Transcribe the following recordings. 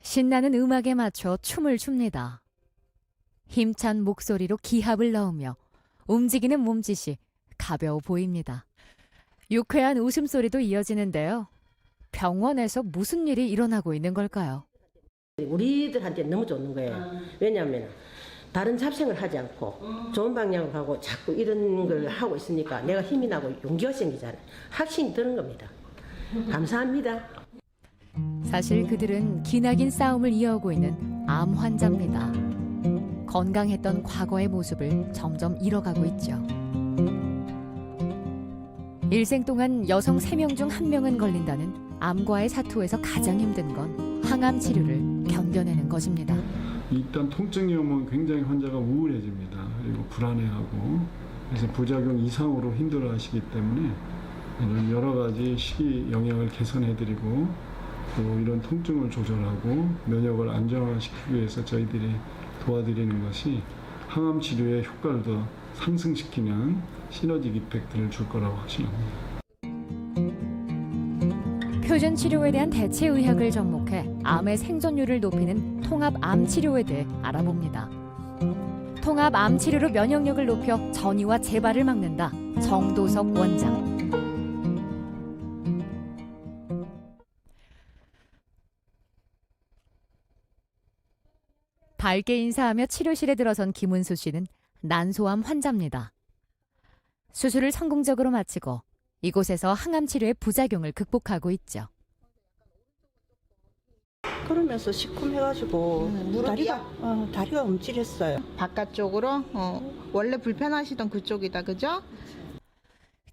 신나는 음악에 맞춰 춤을 춥니다. 힘찬 목소리로 기합을 넣으며 움직이는 몸짓이 가벼워 보입니다. 유쾌한 웃음소리도 이어지는데요. 병원에서 무슨 일이 일어나고 있는 걸까요? 우리들한테 너무 좋는 거예요. 왜냐하면 다른 잡생을 하지 않고 좋은 방향으로 가고 자꾸 이런 걸 하고 있으니까 내가 힘이 나고 용기가 생기잖아요. 확신이 드는 겁니다. 감사합니다. 사실 그들은 기나긴 싸움을 이어오고 있는 암 환자입니다. 건강했던 과거의 모습을 점점 잃어가고 있죠. 일생 동안 여성 3명 중 1명은 걸린다는 암과의 사투에서 가장 힘든 건 항암 치료를 견뎌내는 것입니다. 일단 통증이 오면 굉장히 환자가 우울해집니다. 그리고 불안해하고 그래서 부작용 이상으로 힘들어하시기 때문에 이런 여러 가지 식이 영양을 개선해드리고 또 이런 통증을 조절하고 면역을 안정화시키기 위해서 저희들이 도와드리는 것이 항암 치료의 효과를 더 상승시키는 시너지 이펙트를 줄 거라고 확신합니다. 표준 치료에 대한 대체 의학을 접목해 암의 생존율을 높이는 통합 암 치료에 대해 알아봅니다. 통합 암 치료로 면역력을 높여 전이와 재발을 막는다. 정도석 원장. 밝게 인사하며 치료실에 들어선 김은수 씨는 난소암 환자입니다. 수술을 성공적으로 마치고 이곳에서 항암 치료의 부작용을 극복하고 있죠. 그러면서 시큼해가지고 다리가 움찔했어요. 바깥쪽으로 원래 불편하시던 그쪽이다, 그죠?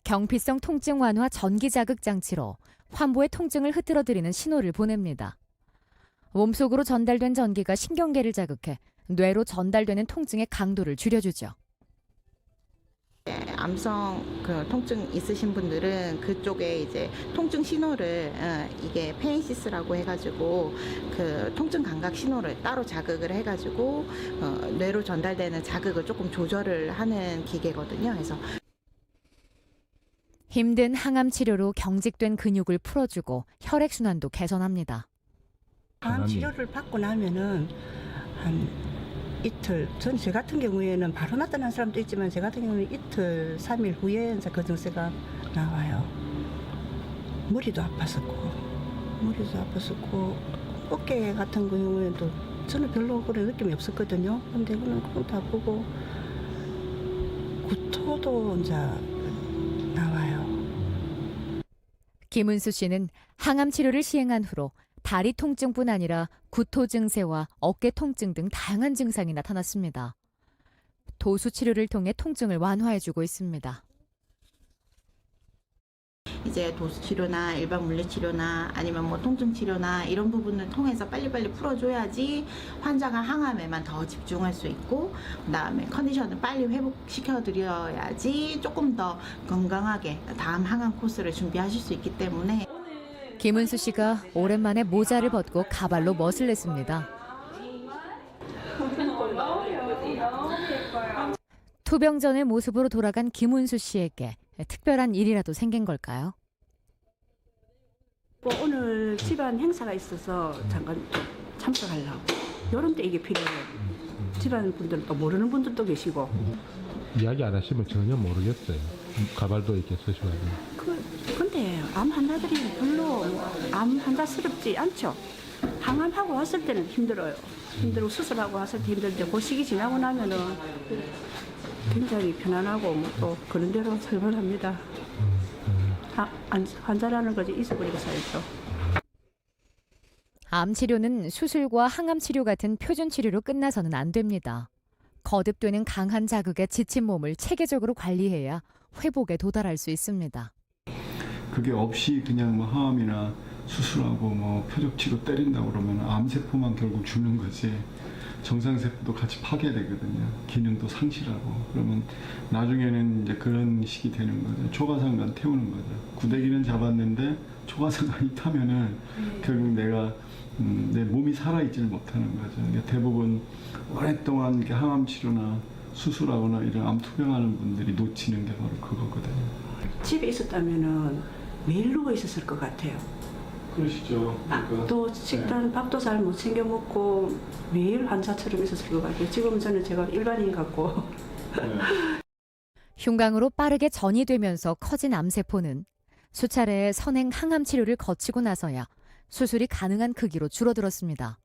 경피성 통증 완화 전기 자극 장치로 환부의 통증을 흐트러뜨리는 신호를 보냅니다. 몸속으로 전달된 전기가 신경계를 자극해 뇌로 전달되는 통증의 강도를 줄여주죠. 암성 통증 있으신 분들은 그쪽에 이제 통증 신호를 이게 페인시스라고 해가지고 그 통증 감각 신호를 따로 자극을 해가지고 뇌로 전달되는 자극을 조금 조절을 하는 기계거든요. 그래서 힘든 항암 치료로 경직된 근육을 풀어주고 혈액 순환도 개선합니다. 항암 치료를 받고 나면은 한 이틀, 제 같은 경우에는 바로 나타난 사람도 있지만 제 같은 경우는 이틀, 3일 후에 그 증세가 나와요. 머리도 아팠었고, 어깨 같은 경우에도 저는 별로 그런 느낌이 없었거든요. 근데 그건 다 보고 구토도 이제 나와요. 김은수 씨는 항암 치료를 시행한 후로 다리 통증뿐 아니라 구토 증세와 어깨 통증 등 다양한 증상이 나타났습니다. 도수 치료를 통해 통증을 완화해주고 있습니다. 이제 도수 치료나 일반 물리 치료나 아니면 뭐 통증 치료나 이런 부분을 통해서 빨리빨리 풀어줘야지 환자가 항암에만 더 집중할 수 있고 그다음에 컨디션을 빨리 회복시켜 드려야지 조금 더 건강하게 다음 항암 코스를 준비하실 수 있기 때문에. 김은수 씨가 오랜만에 모자를 벗고 가발로 멋을 냈습니다. 투병 전의 모습으로 돌아간 김은수 씨에게 특별한 일이라도 생긴 걸까요? 오늘 집안 행사가 있어서 잠깐 참석하려고. 이런 때 이게 필요해요. 집안 분들도 모르는 분들도 계시고. 이야기 안 하시면 전혀 모르겠어요. 가발도 이렇게 쓰셔가지고. 근데 암 환자들이 별로 암 환자스럽지 않죠. 항암하고 왔을 때는 힘들어요. 힘들고 수술하고 왔을 때 힘들는데 그 시기 지나고 나면은 굉장히 편안하고 또 그런 대로 살만합니다. 환자라는 거지 잊어버리고 살죠. 암 치료는 수술과 항암 치료 같은 표준 치료로 끝나서는 안 됩니다. 거듭되는 강한 자극에 지친 몸을 체계적으로 관리해야 회복에 도달할 수 있습니다. 그게 없이 그냥 뭐 항암이나 수술하고 뭐 표적치료 때린다고 그러면 암세포만 결국 죽는 거지 정상세포도 같이 파괴되거든요. 기능도 상실하고 그러면 나중에는 이제 그런 식이 되는 거죠. 초과상관 태우는 거죠. 구데기는 잡았는데 초과상관이 타면은 결국 내 몸이 살아있지를 못하는 거죠. 그러니까 대부분 오랫동안 이렇게 항암 치료나 수술하거나 이런 암 투병하는 분들이 놓치는 게 바로 그거거든요. 집에 있었다면은 매일 누워 있었을 것 같아요. 그러시죠. 그러니까 또 식단 밥도 잘 못 챙겨 먹고 매일 환자처럼 있었을 것 같아요. 지금 저는 제가 일반인 같고. 네. 흉강으로 빠르게 전이되면서 커진 암세포는 수차례의 선행 항암 치료를 거치고 나서야 수술이 가능한 크기로 줄어들었습니다.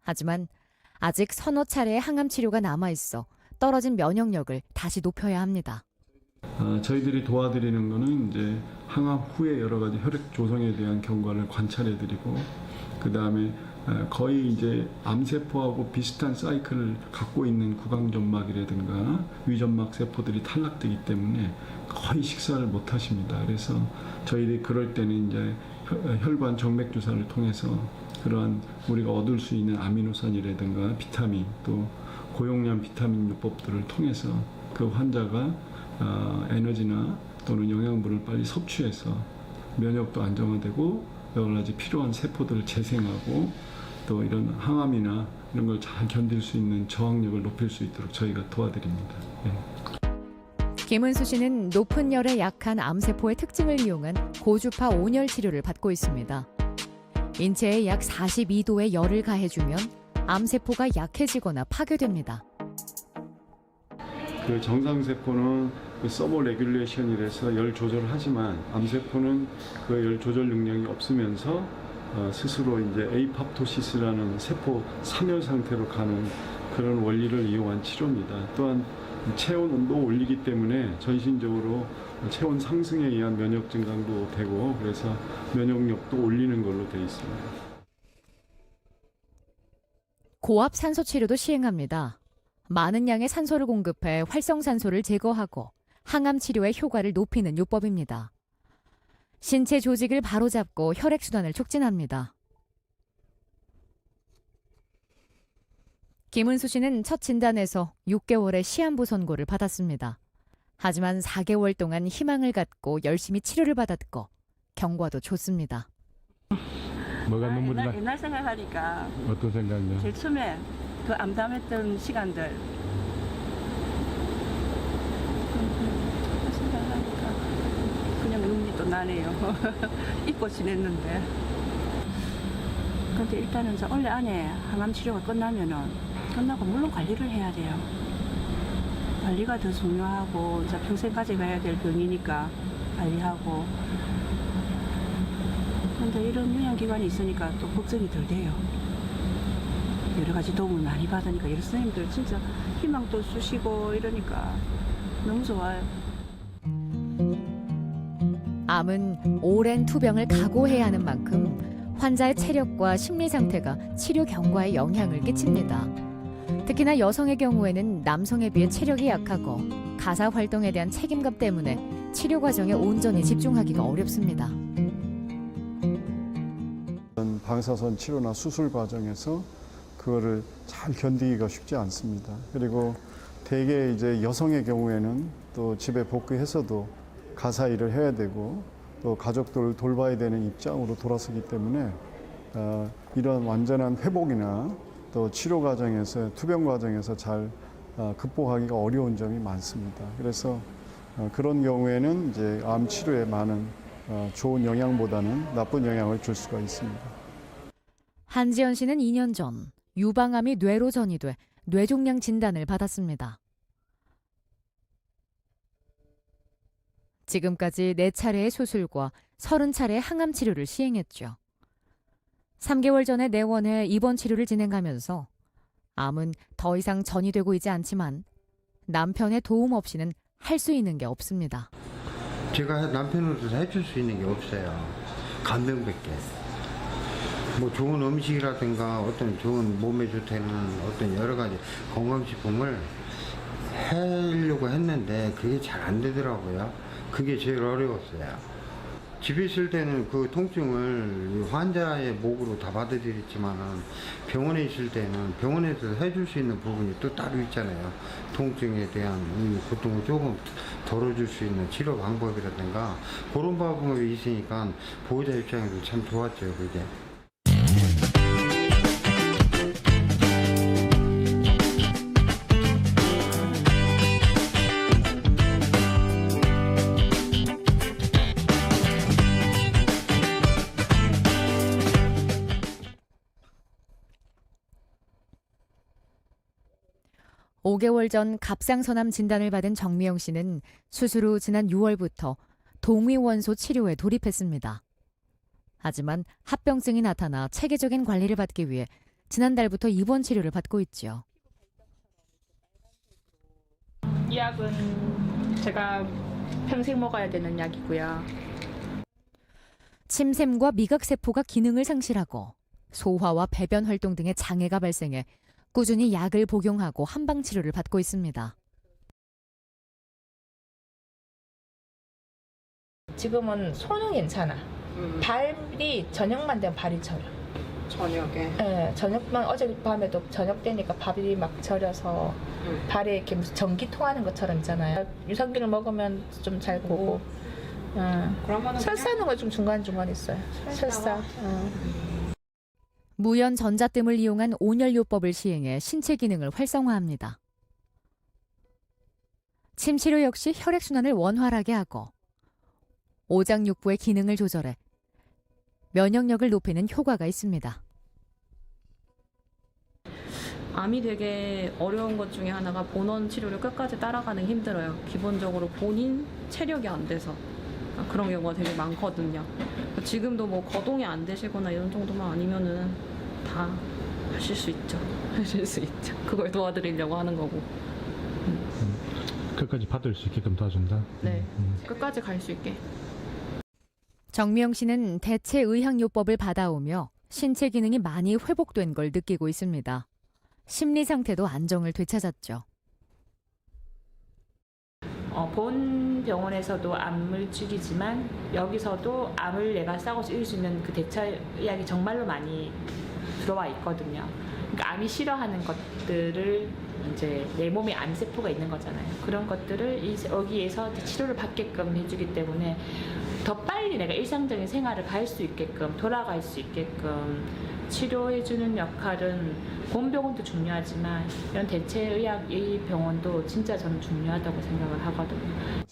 하지만 아직 서너 차례의 항암 치료가 남아있어 떨어진 면역력을 다시 높여야 합니다. 저희들이 도와드리는 거는 이제 항암 후에 여러 가지 혈액 조성에 대한 경과를 관찰해드리고 그 다음에 거의 이제 암세포하고 비슷한 사이클을 갖고 있는 구강점막이라든가 위점막 세포들이 탈락되기 때문에 거의 식사를 못 하십니다. 그래서 저희들이 그럴 때는 이제 혈관 정맥 주사를 통해서 그러한 우리가 얻을 수 있는 아미노산이라든가 비타민 또 고용량 비타민 요법들을 통해서 그 환자가 에너지나 또는 영양분을 빨리 섭취해서 면역도 안정화되고 여러 가지 필요한 세포들을 재생하고 또 이런 항암이나 이런 걸 잘 견딜 수 있는 저항력을 높일 수 있도록 저희가 도와드립니다. 김은수 씨는 높은 열에 약한 암세포의 특징을 이용한 고주파 온열 치료를 받고 있습니다. 인체에 약 42도의 열을 가해주면 암세포가 약해지거나 파괴됩니다. 그 정상세포는 그 서버 레귤레이션이라서 열 조절을 하지만 암세포는 그 열 조절 능력이 없으면서 스스로 이제 에이팝토시스라는 세포 사멸 상태로 가는 그런 원리를 이용한 치료입니다. 또한 체온 온도 올리기 때문에 전신적으로 체온 상승에 의한 면역 증강도 되고 그래서 면역력도 올리는 걸로 되어 있습니다. 고압 산소 치료도 시행합니다. 많은 양의 산소를 공급해 활성산소를 제거하고 항암 치료의 효과를 높이는 요법입니다. 신체 조직을 바로잡고 혈액순환을 촉진합니다. 김은수 씨는 첫 진단에서 6개월의 시한부 선고를 받았습니다. 하지만 4개월 동안 희망을 갖고 열심히 치료를 받았고 경과도 좋습니다. 뭐가 눈물이 나? 옛날 생각하니까 어떤 생각이요? 제일 처음에 그 암담했던 시간들 생각하니까 그냥 눈물이 또 나네요. 잊고 지냈는데. 근데 일단은 저 원래 안에 항암 치료가 끝나고 물론 관리를 해야 돼요. 관리가 더 중요하고 이제 평생 가져가야 될 병이니까 관리하고. 근데 이런 요양기관이 있으니까 또 걱정이 덜 돼요. 여러 가지 도움을 많이 받으니까 여러 선생님들 진짜 희망도 주시고 이러니까 너무 좋아요. 암은 오랜 투병을 각오해야 하는 만큼 환자의 체력과 심리 상태가 치료 경과에 영향을 끼칩니다. 특히나 여성의 경우에는 남성에 비해 체력이 약하고 가사 활동에 대한 책임감 때문에 치료 과정에 온전히 집중하기가 어렵습니다. 방사선 치료나 수술 과정에서 그거를 잘 견디기가 쉽지 않습니다. 그리고 대개 이제 여성의 경우에는 또 집에 복귀해서도 가사 일을 해야 되고 또 가족들을 돌봐야 되는 입장으로 돌아서기 때문에 이런 완전한 회복이나 또 치료 과정에서 투병 과정에서 잘 극복하기가 어려운 점이 많습니다. 그래서 그런 경우에는 이제 암 치료에 많은 좋은 영향보다는 나쁜 영향을 줄 수가 있습니다. 한지연 씨는 2년 전 유방암이 뇌로 전이돼 뇌종양 진단을 받았습니다. 지금까지 4차례의 수술과 30차례의 항암 치료를 시행했죠. 3개월 전에 내원해 입원 치료를 진행하면서 암은 더 이상 전이되고 있지 않지만 남편의 도움 없이는 할 수 있는 게 없습니다. 제가 남편으로서 해줄 수 있는 게 없어요. 간병밖에. 뭐 좋은 음식이라든가 어떤 좋은 몸에 좋다는 어떤 여러 가지 건강식품을 하려고 했는데 그게 잘 안 되더라고요. 그게 제일 어려웠어요. 집에 있을 때는 그 통증을 환자의 목으로 다 받아들였지만 병원에 있을 때는 병원에서 해줄 수 있는 부분이 또 따로 있잖아요. 통증에 대한 고통을 조금 덜어줄 수 있는 치료 방법이라든가 그런 방법이 있으니까 보호자 입장에서 참 좋았죠, 그게. 5개월 전 갑상선암 진단을 받은 정미영 씨는 수술 후 지난 6월부터 동위원소 치료에 돌입했습니다. 하지만 합병증이 나타나 체계적인 관리를 받기 위해 지난달부터 입원 치료를 받고 있죠. 이 약은 제가 평생 먹어야 되는 약이고요. 침샘과 미각세포가 기능을 상실하고 소화와 배변 활동 등의 장애가 발생해 꾸준히 약을 복용하고 한방치료를 받고 있습니다. 지금은 손은 괜찮아. 발이 저녁만 되면 발이 저려. 저녁에. 네, 저녁만 어젯밤에도 저녁 되니까 발이 막 저려서 발에 이렇게 무슨 전기 통하는 것처럼 있잖아요. 유산균을 먹으면 좀 잘 보고. 그러면은 설사하는 거 좀 중간중간 있어요. 설사. 무연 전자뜸을 이용한 온열요법을 시행해 신체 기능을 활성화합니다. 침치료 역시 혈액순환을 원활하게 하고 오장육부의 기능을 조절해 면역력을 높이는 효과가 있습니다. 암이 되게 어려운 것 중에 하나가 본원 치료를 끝까지 따라가는 게 힘들어요. 기본적으로 본인 체력이 안 돼서 그런 경우가 되게 많거든요. 지금도 뭐 거동이 안 되시거나 이런 정도만 아니면은 다 하실 수 있죠. 하실 수 있죠. 그걸 도와드리려고 하는 거고. 끝까지 받을 수 있게끔 도와준다. 네, 끝까지 갈 수 있게. 정미영 씨는 대체 의학요법을 받아오며 신체 기능이 많이 회복된 걸 느끼고 있습니다. 심리 상태도 안정을 되찾았죠. 본 병원에서도 암을 죽이지만 여기서도 암을 내가 싸워서 이길 수 있는 그 대체 의학이 정말로 많이 들어와 있거든요. 그러니까 암이 싫어하는 것들을 이제 내 몸에 암세포가 있는 거잖아요. 그런 것들을 여기에서 치료를 받게끔 해주기 때문에 더 빨리 내가 일상적인 생활을 갈 수 있게끔 돌아갈 수 있게끔 치료해주는 역할은 본 병원도 중요하지만 이런 대체의학의 병원도 진짜 저는 중요하다고 생각을 하거든요.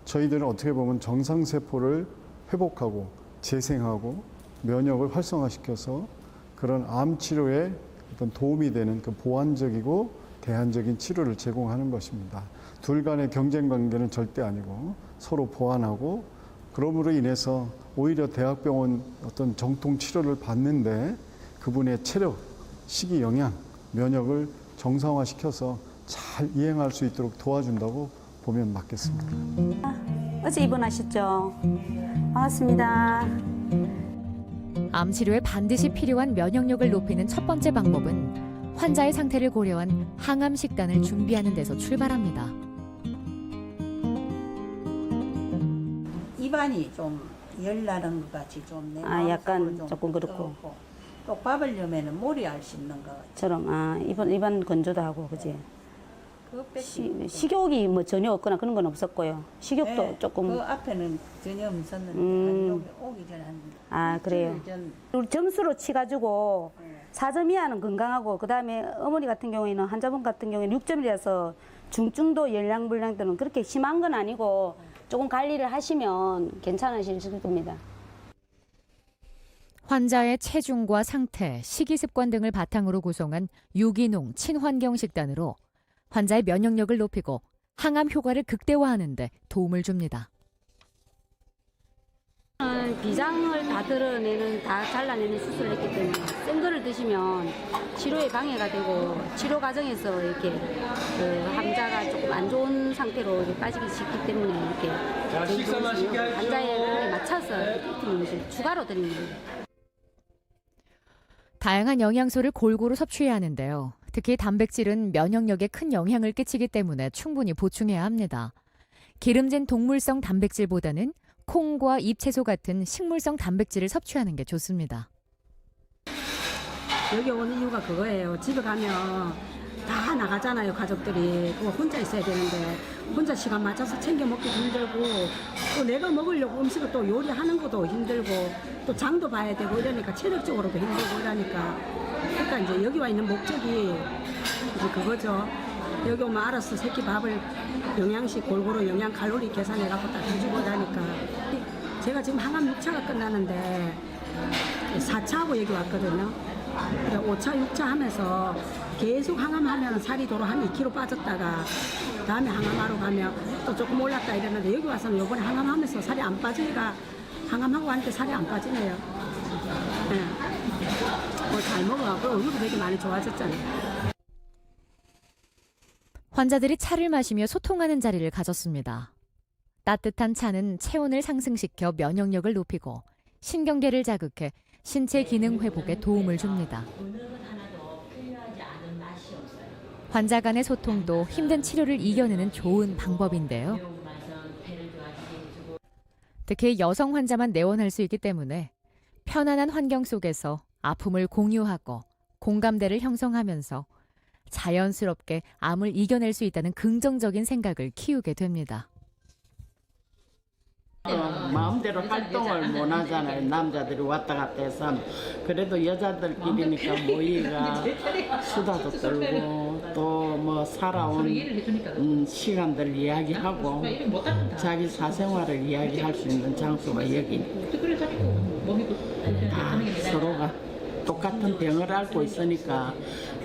저희들은 어떻게 보면 정상세포를 회복하고 재생하고 면역을 활성화시켜서 그런 암 치료에 어떤 도움이 되는 그 보완적이고 대안적인 치료를 제공하는 것입니다. 둘 간의 경쟁 관계는 절대 아니고 서로 보완하고 그럼으로 인해서 오히려 대학병원 어떤 정통 치료를 받는데 그분의 체력, 식이 영양, 면역을 정상화시켜서 잘 이행할 수 있도록 도와준다고 보면 맞겠습니다. 어제 입원하셨죠? 반갑습니다. 암 치료에 반드시 필요한 면역력을 높이는 첫 번째 방법은 환자의 상태를 고려한 항암 식단을 준비하는 데서 출발합니다. 입안이 좀 열나는 것 같이 좀 내 약간 좀 조금 그렇고. 또 밥을 넣으면 몰이 알 수 있는 것 같아. 처럼 입안 건조도 하고 그지. 그거 뺏기. 식욕이 뭐 전혀 없거나 그런 건 없었고요. 식욕도 네, 조금. 그 앞에는 전혀 없었는데 오기 전에 한 그래요. 일주일 전 우리 점수로 치가지고 4점 이하는 건강하고 그다음에 어머니 같은 경우에는 환자분 같은 경우에는 6점이라서 중증도 열량불량들은 그렇게 심한 건 아니고 조금 관리를 하시면 괜찮으실 겁니다. 환자의 체중과 상태, 식이습관 등을 바탕으로 구성한 유기농 친환경 식단으로 환자의 면역력을 높이고 항암 효과를 극대화하는 데 도움을 줍니다. 비장을 다 잘라내는 수술을 했기 때문에 센 거를 드시면 치료에 방해가 되고 치료 과정에서 이렇게 환자가 조금 안 좋은 상태로 빠지기 쉽기 때문에 이렇게 환자의 그에 맞춰서 이렇게 추가로 드리는 거예요. 다양한 영양소를 골고루 섭취해야 하는데요. 특히 단백질은 면역력에 큰 영향을 끼치기 때문에 충분히 보충해야 합니다. 기름진 동물성 단백질보다는 콩과 잎채소 같은 식물성 단백질을 섭취하는 게 좋습니다. 여기 오는 이유가 그거예요. 집에 가면 다 나가잖아요, 가족들이. 그거 혼자 있어야 되는데 혼자 시간 맞춰서 챙겨 먹기도 힘들고 또 내가 먹으려고 음식을 또 요리하는 것도 힘들고 또 장도 봐야 되고 이러니까 체력적으로도 힘들고 이러니까 그러니까 이제 여기 와 있는 목적이 이제 그거죠. 여기 오면 알아서 새끼 밥을 영양식 골고루 영양 칼로리 계산해 갖고 딱 해주고 이러니까 제가 지금 항암 6차가 끝나는데 4차하고 여기 왔거든요. 5차, 6차 하면서 계속 항암하면 살이 도로 한 2kg 빠졌다가 다음에 항암하러 가면 또 조금 올랐다 이랬는데 여기 와서는 요번에 항암하면서 살이 안 빠지니까 항암하고 하니까 살이 안 빠지네요. 네. 뭐잘 먹어갖고 얼굴도 되게 많이 좋아졌잖아요. 환자들이 차를 마시며 소통하는 자리를 가졌습니다. 따뜻한 차는 체온을 상승시켜 면역력을 높이고 신경계를 자극해 신체 기능 회복에 도움을 줍니다. 환자 간의 소통도 힘든 치료를 이겨내는 좋은 방법인데요. 특히 여성 환자만 내원할 수 있기 때문에 편안한 환경 속에서 아픔을 공유하고 공감대를 형성하면서 자연스럽게 암을 이겨낼 수 있다는 긍정적인 생각을 키우게 됩니다. 마음대로 활동을 못 하잖아요. 남자들이 왔다 갔다 해서. 그래도 여자들끼리니까 모이가 수다도 떨고 또 뭐 살아온 시간들 이야기하고 자기 사생활을 이야기할 수 있는 장소가 여기. 다 서로가 똑같은 병을 앓고 있으니까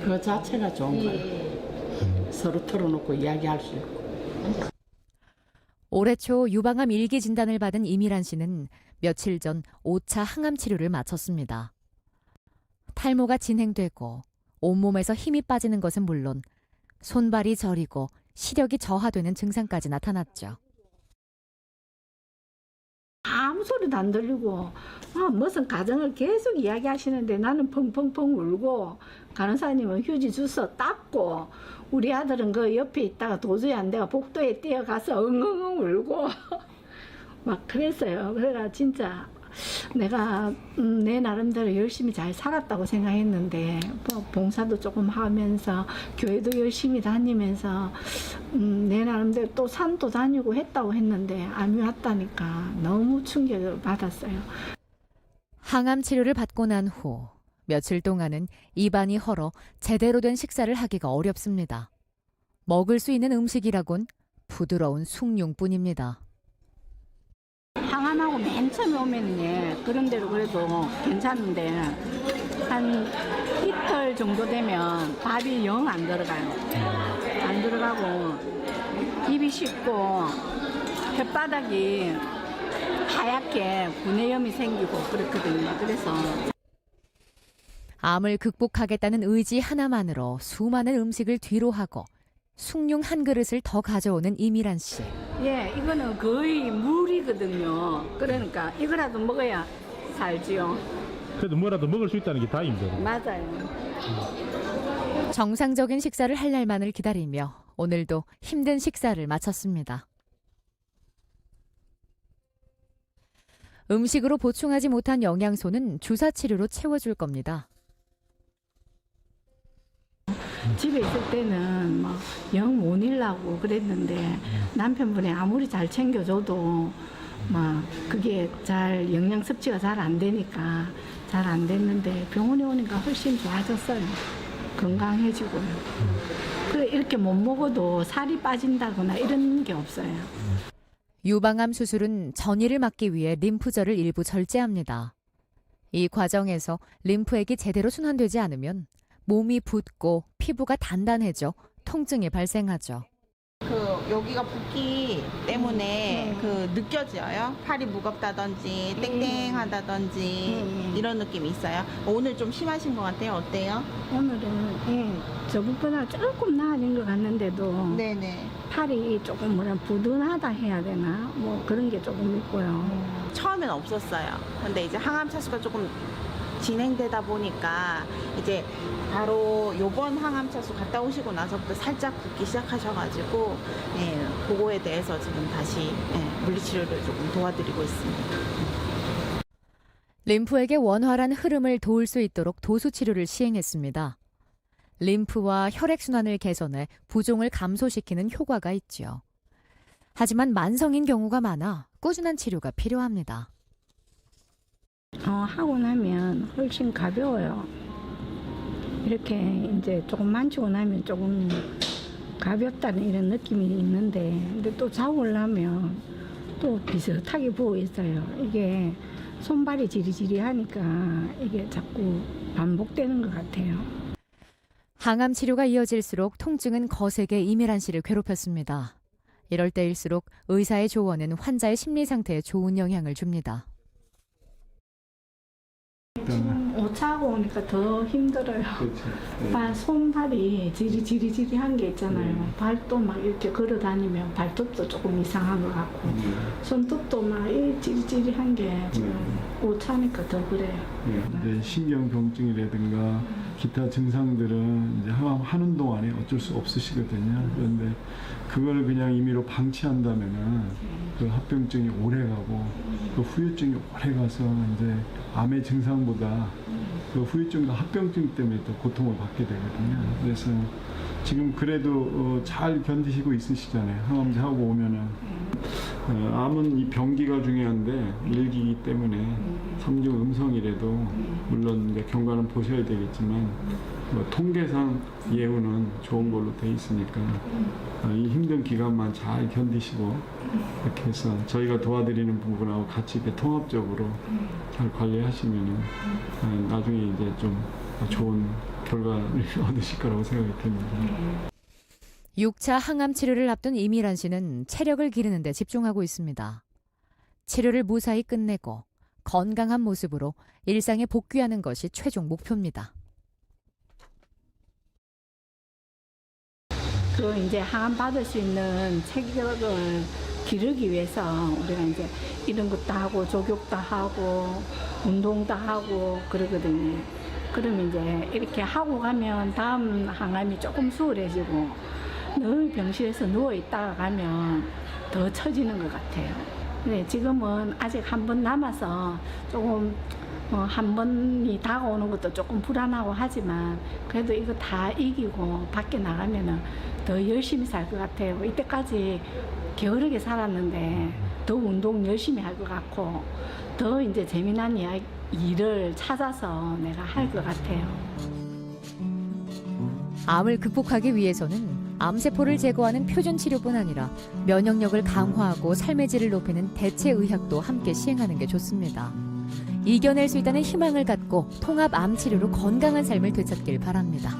그 자체가 좋은 거예요. 서로 털어놓고 이야기할 수 있고. 올해 초 유방암 1기 진단을 받은 이미란 씨는 며칠 전 5차 항암 치료를 마쳤습니다. 탈모가 진행되고 온몸에서 힘이 빠지는 것은 물론 손발이 저리고 시력이 저하되는 증상까지 나타났죠. 아무 소리도 안 들리고 무슨 가정을 계속 이야기하시는데 나는 펑펑펑 울고 간호사님은 휴지 주워 닦고 우리 아들은 그 옆에 있다가 도저히 안 돼가 복도에 뛰어가서 엉엉엉 울고 막 그랬어요. 그래가 진짜 내가 내 나름대로 열심히 잘 살았다고 생각했는데 뭐 봉사도 조금 하면서 교회도 열심히 다니면서 내 나름대로 또 산도 다니고 했다고 했는데 암이 왔다니까 너무 충격을 받았어요. 항암 치료를 받고 난 후 며칠 동안은 입안이 헐어 제대로 된 식사를 하기가 어렵습니다. 먹을 수 있는 음식이라곤 부드러운 숭늉뿐입니다. 항암하고 맨 처음에 오면 그런 대로 그래도 괜찮은데 한 이틀 정도 되면 밥이 영 안 들어가요. 안 들어가고 입이 씹고 혓바닥이 하얗게 구내염이 생기고 그렇거든요. 그래서 암을 극복하겠다는 의지 하나만으로 수많은 음식을 뒤로하고 숭늉 한 그릇을 더 가져오는 이미란 씨. 예, 이거는 거의 물이거든요. 그러니까 이거라도 먹어야 살지요. 그래도 뭐라도 먹을 수 있다는 게 다행입니다. 맞아요. 정상적인 식사를 할 날만을 기다리며 오늘도 힘든 식사를 마쳤습니다. 음식으로 보충하지 못한 영양소는 주사 치료로 채워줄 겁니다. 집에 있을 때는 영 못 일라고 그랬는데 남편분이 아무리 잘 챙겨줘도 그게 잘 영양 섭취가 잘 안 되니까 잘 안 됐는데 병원에 오니까 훨씬 좋아졌어요. 건강해지고요. 그래 이렇게 못 먹어도 살이 빠진다거나 이런 게 없어요. 유방암 수술은 전이를 막기 위해 림프절을 일부 절제합니다. 이 과정에서 림프액이 제대로 순환되지 않으면 몸이 붓고 피부가 단단해져 통증이 발생하죠. 여기가 붓기 때문에 느껴져요. 팔이 무겁다든지 땡땡하다든지 이런 느낌이 있어요. 오늘 좀 심하신 것 같아요. 어때요? 오늘은 저번보다 조금 나아진 것 같는데도 네네. 팔이 조금 부둔하다 해야 되나 뭐 그런 게 조금 있고요. 처음엔 없었어요. 근데 이제 항암 차수가 조금 진행되다 보니까 이제 바로 요번 항암 차수 갔다 오시고 나서부터 살짝 붓기 시작하셔가지고 그거에 대해서 지금 다시 물리치료를 조금 도와드리고 있습니다. 림프액의 원활한 흐름을 도울 수 있도록 도수 치료를 시행했습니다. 림프와 혈액순환을 개선해 부종을 감소시키는 효과가 있죠. 하지만 만성인 경우가 많아 꾸준한 치료가 필요합니다. 하고 나면 훨씬 가벼워요. 이렇게 이제 조금 만지고 나면 조금 가볍다는 이런 느낌이 있는데 근데 또 자고 나면 또 비슷하게 부어 있어요. 이게 손발이 지리지리하니까 이게 자꾸 반복되는 것 같아요. 항암 치료가 이어질수록 통증은 거세게 이미란 씨를 괴롭혔습니다. 이럴 때일수록 의사의 조언은 환자의 심리 상태에 좋은 영향을 줍니다. 지금 오차하고 오니까 더 힘들어요. 그렇죠. 손발이 지리지리한 게 있잖아요. 발도 막 이렇게 걸어 다니면 발톱도 조금 이상한 것 같고 손톱도 막 지리지리한 게 지금 오차니까 더 그래요. 이제 신경병증이라든가 기타 증상들은 이제 하는 동안에 어쩔 수 없으시거든요. 그런데 그걸 그냥 임의로 방치한다면은 그 합병증이 오래 가고 그 후유증이 오래 가서 이제 암의 증상보다 그 후유증과 합병증 때문에 또 고통을 받게 되거든요. 그래서 지금 그래도 잘 견디시고 있으시잖아요. 항암제 하고 오면은 암은 이 병기가 중요한데 일기이기 때문에 3중 음성이라도 물론 이제 경과는 보셔야 되겠지만 뭐 통계상 예후는 좋은 걸로 돼 있으니까 이 힘든 기간만 잘 견디시고 이렇게 해서 저희가 도와드리는 부분하고 같이 이렇게 통합적으로 잘 관리하시면은 나중에 이제 좀 좋은 결과를 얻으실 거라고 생각이 듭니다. 6차 항암 치료를 앞둔 이미란 씨는 체력을 기르는 데 집중하고 있습니다. 치료를 무사히 끝내고 건강한 모습으로 일상에 복귀하는 것이 최종 목표입니다. 그 이제 항암 받을 수 있는 체력을 기르기 위해서 우리가 이제 이런 것도 하고 조격도 하고 운동도 하고 그러거든요. 그러면 이제 이렇게 하고 가면 다음 항암이 조금 수월해지고 늘 병실에서 누워 있다가 가면 더 처지는 것 같아요. 네, 지금은 아직 한 번 남아서 조금 한 번이 다가오는 것도 조금 불안하고 하지만 그래도 이거 다 이기고 밖에 나가면은 더 열심히 살 것 같아요. 이때까지 게으르게 살았는데 더 운동 열심히 할 것 같고 더 이제 재미난 일을 찾아서 내가 할 것 같아요. 암을 극복하기 위해서는 암세포를 제거하는 표준 치료뿐 아니라 면역력을 강화하고 삶의 질을 높이는 대체 의학도 함께 시행하는 게 좋습니다. 이겨낼 수 있다는 희망을 갖고 통합 암 치료로 건강한 삶을 되찾길 바랍니다.